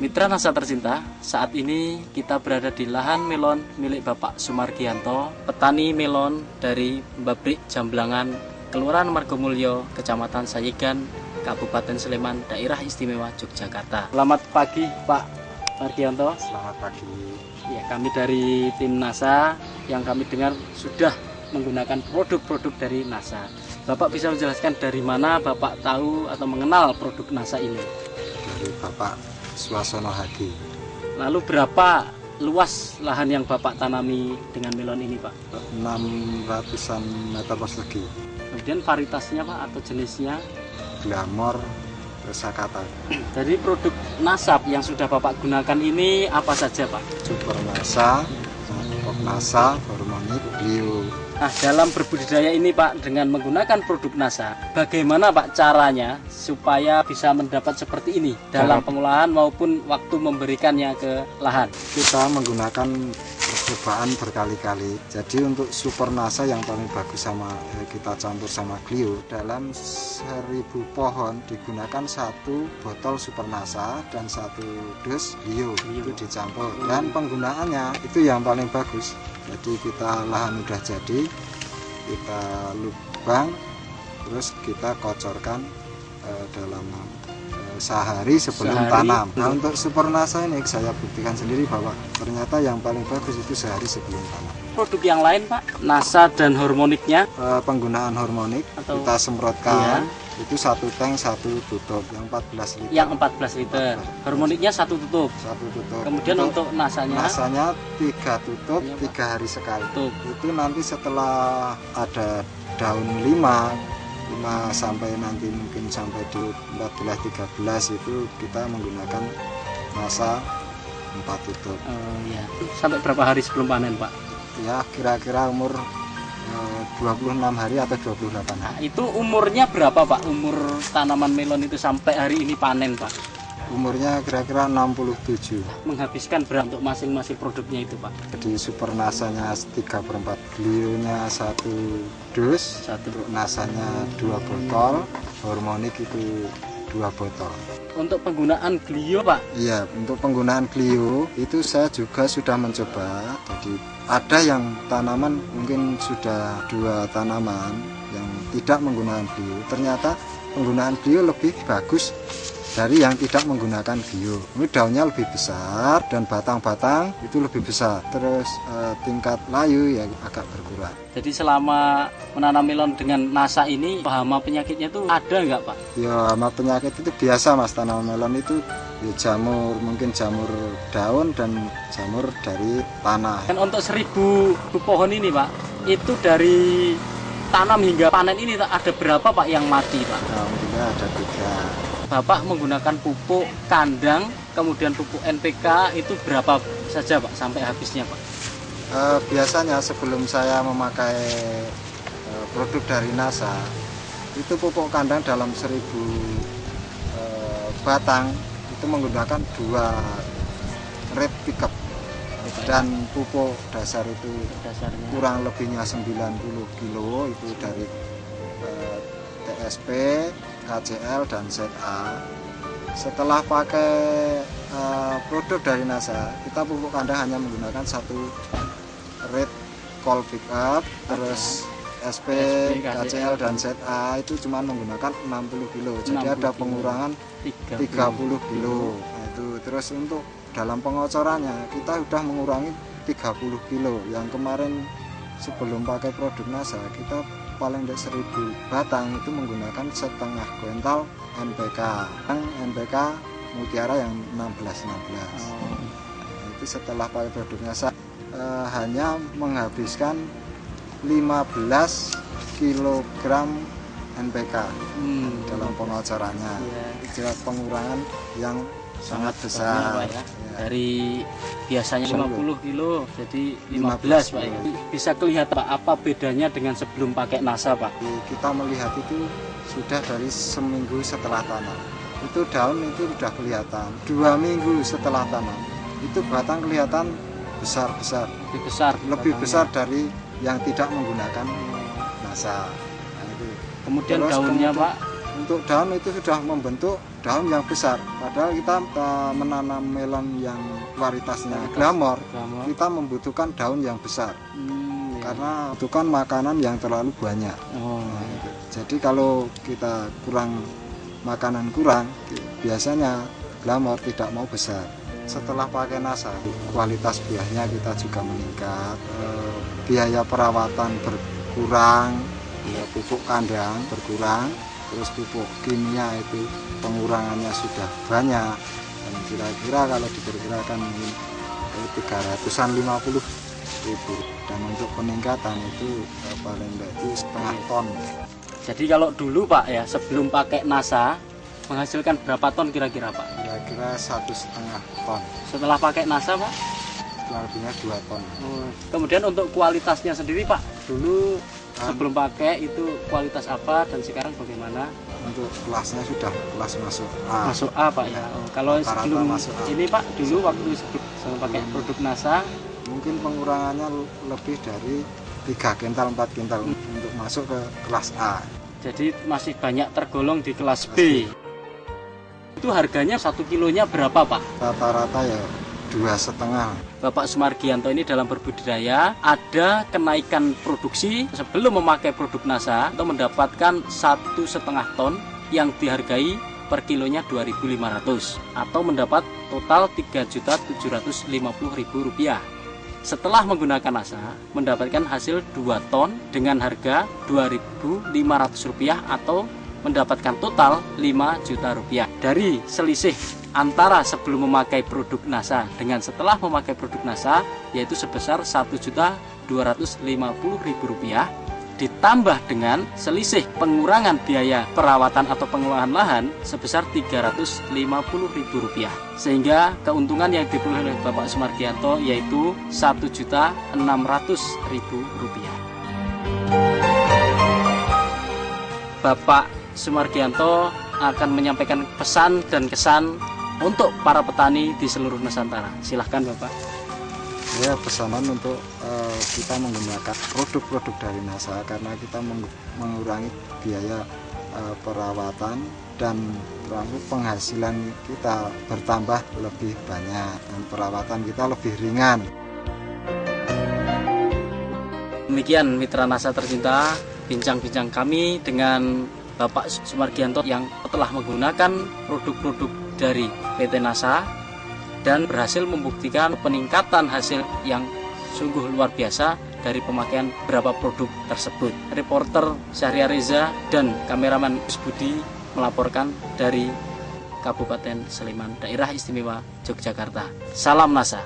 Mitra Nasa tercinta, saat ini kita berada di lahan melon milik Bapak Sumargianto, petani melon dari Pabrik Jamblangan, Kelurahan Margomulyo, Kecamatan Sayigan, Kabupaten Sleman, Daerah Istimewa Yogyakarta. Selamat pagi Pak Margianto. Selamat pagi. Ya, kami dari tim NASA yang kami dengar sudah menggunakan produk-produk dari NASA. Bapak bisa menjelaskan dari mana Bapak tahu atau mengenal produk NASA ini? Dari Bapak Suasono Hadi. Lalu berapa luas lahan yang Bapak tanami dengan melon ini, Pak? 600-an meter persegi. Kemudian varietasnya, Pak, atau jenisnya? Glamor, Sakata. Dari produk nasab yang sudah Bapak gunakan ini apa saja, Pak? Super Nasa, Pop Nasa, Hormonik, Bio. Nah, dalam berbudidaya ini, Pak, dengan menggunakan produk NASA, bagaimana, Pak, caranya supaya bisa mendapat seperti ini dalam pengolahan maupun waktu memberikannya ke lahan? Kita menggunakan percobaan berkali-kali. Jadi untuk Super Nasa yang paling bagus kita campur sama Clio. Dalam 1000 pohon digunakan 1 botol Super Nasa dan 1 dus Clio. Itu dicampur. Dan penggunaannya itu yang paling bagus. Jadi kita lahan udah jadi, kita lubang, terus kita kocorkan dalam sehari sebelum tanam. Nah, untuk Super Nasa ini saya buktikan sendiri bahwa ternyata yang paling bagus itu sehari sebelum tanam. Produk yang lain, Pak, NASA dan hormoniknya? Penggunaan hormonik atau kita semprotkan. Itu 1 tank 1 tutup yang 14 liter. Yang 14 liter. Hormoniknya 1 tutup. 1 tutup. Kemudian untuk nasanya? Nasanya 3 tutup, 3 hari sekali. Itu nanti setelah ada daun 5 sampai nanti mungkin sampai di 14-13 itu kita menggunakan nasa 4 tutup. Ya. Sampai berapa hari sebelum panen, Pak? Ya kira-kira umur 26 hari atau 28 hari. Nah, itu umurnya berapa, Pak? Umur tanaman melon itu sampai hari ini panen, Pak? Umurnya kira-kira 67. Menghabiskan berapa untuk masing-masing produknya itu, Pak? Jadi Super Nasanya 3/4, Clio-nya 1 dus, untuk Nasanya 2 botol, Hormonik itu 2 botol. Untuk penggunaan Clio, Pak? Iya, untuk penggunaan Clio itu saya juga sudah mencoba. Jadi ada yang tanaman mungkin sudah 2 tanaman yang tidak menggunakan Clio. Ternyata penggunaan Clio lebih bagus dari yang tidak menggunakan Clio. Ini daunnya lebih besar dan batang-batang itu lebih besar. Terus tingkat layu ya agak berkurang. Jadi selama menanam melon dengan NASA ini, hama penyakitnya itu ada nggak, Pak? Ya, hama penyakit itu biasa, Mas. Tanaman melon itu ya jamur, mungkin jamur daun dan jamur dari tanah. Dan untuk 1000 pohon ini, Pak, itu dari tanam hingga panen ini ada berapa, Pak, yang mati, Pak? Alhamdulillah ada 3. Bapak menggunakan pupuk kandang, kemudian pupuk NPK itu berapa saja, Pak, sampai habisnya, Pak? Biasanya sebelum saya memakai produk dari NASA, itu pupuk kandang dalam 1000 batang itu menggunakan 2 red pickup dan pupuk dasar itu kurang lebihnya 90 kilo itu dari TSP, KCL dan ZA. Setelah pakai produk dari NASA, kita pupuk kandang hanya menggunakan 1 red call pickup, terus SP, KCL dan ZA itu cuma menggunakan 60 kilo. Jadi ada pengurangan 30 kilo. Nah, itu terus untuk dalam pengocorannya kita sudah mengurangi 30 kilo. Yang kemarin sebelum pakai produk NASA kita paling dari 1000 batang itu menggunakan setengah kuintal NPK. NPK Mutiara yang 16-16. Nah, itu setelah pakai produk NASA hanya menghabiskan 15 kg NPK dalam pengocorannya. Itu pengurangan yang sangat besar. Pak, ya. Dari biasanya 50 kilo jadi 15, Pak. Bisa kelihatan, Pak, apa bedanya dengan sebelum pakai NASA, Pak? Kita melihat itu sudah dari seminggu setelah tanam. Itu daun itu sudah kelihatan. 2 minggu setelah tanam itu batang kelihatan besar-besar. Lebih besar dari yang tidak menggunakan NASA. Nah, itu. Kemudian daunnya, Pak? untuk daun itu sudah membentuk daun yang besar. Padahal kita menanam melon yang kualitasnya glamor, kita membutuhkan daun yang besar. Karena membutuhkan makanan yang terlalu banyak. Nah, gitu. Jadi kalau kita makanan kurang, biasanya glamor tidak mau besar. Setelah pakai NASA, kualitas buahnya kita juga meningkat, biaya perawatan berkurang, pupuk kandang berkurang, terus pupuk kimia itu pengurangannya sudah banyak, dan kira-kira kalau diperkirakan 350.000, dan untuk peningkatan itu paling tidak itu setengah ton. Jadi kalau dulu Pak ya, sebelum pakai NASA menghasilkan berapa ton kira-kira Pak? Kira-kira 1,5 ton. Setelah pakai NASA Pak? Kurang lebihnya 2 ton. Kemudian untuk kualitasnya sendiri Pak, dulu sebelum pakai itu kualitas apa dan sekarang bagaimana? Untuk kelasnya sudah kelas masuk A. Masuk A Pak ya. Kalau sebelum ini Pak, dulu waktu sebelum pakai produk NASA, mungkin pengurangannya lebih dari 3 kintal 4 kintal untuk masuk ke kelas A. Jadi masih banyak tergolong di kelas B. Itu harganya 1 kilonya berapa Pak? Rata-rata ya 2,5. Bapak Sumargianto ini dalam berbudidaya ada kenaikan produksi sebelum memakai produk NASA untuk mendapatkan 1,5 ton yang dihargai per kilonya 2.500 atau mendapat total Rp3.750.000. Setelah menggunakan NASA mendapatkan hasil 2 ton dengan harga Rp2.500 atau mendapatkan total Rp5 juta. Dari selisih antara sebelum memakai produk NASA dengan setelah memakai produk NASA yaitu sebesar Rp1.250.000 ditambah dengan selisih pengurangan biaya perawatan atau pengelolaan lahan sebesar Rp350.000, sehingga keuntungan yang diperoleh oleh Bapak Sumargianto yaitu Rp1.600.000. Bapak Sumargianto akan menyampaikan pesan dan kesan untuk para petani di seluruh Nusantara. Silahkan Bapak. Ya, pesanan untuk kita menggunakan produk-produk dari NASA karena kita mengurangi biaya perawatan dan penghasilan kita bertambah lebih banyak dan perawatan kita lebih ringan. Demikian mitra NASA tercinta, bincang-bincang kami dengan Bapak Sumargianto yang telah menggunakan produk-produk dari PT NASA dan berhasil membuktikan peningkatan hasil yang sungguh luar biasa dari pemakaian beberapa produk tersebut. Reporter Syahria Reza dan kameraman Gus Budi melaporkan dari Kabupaten Sleman, Daerah Istimewa Yogyakarta. Salam NASA.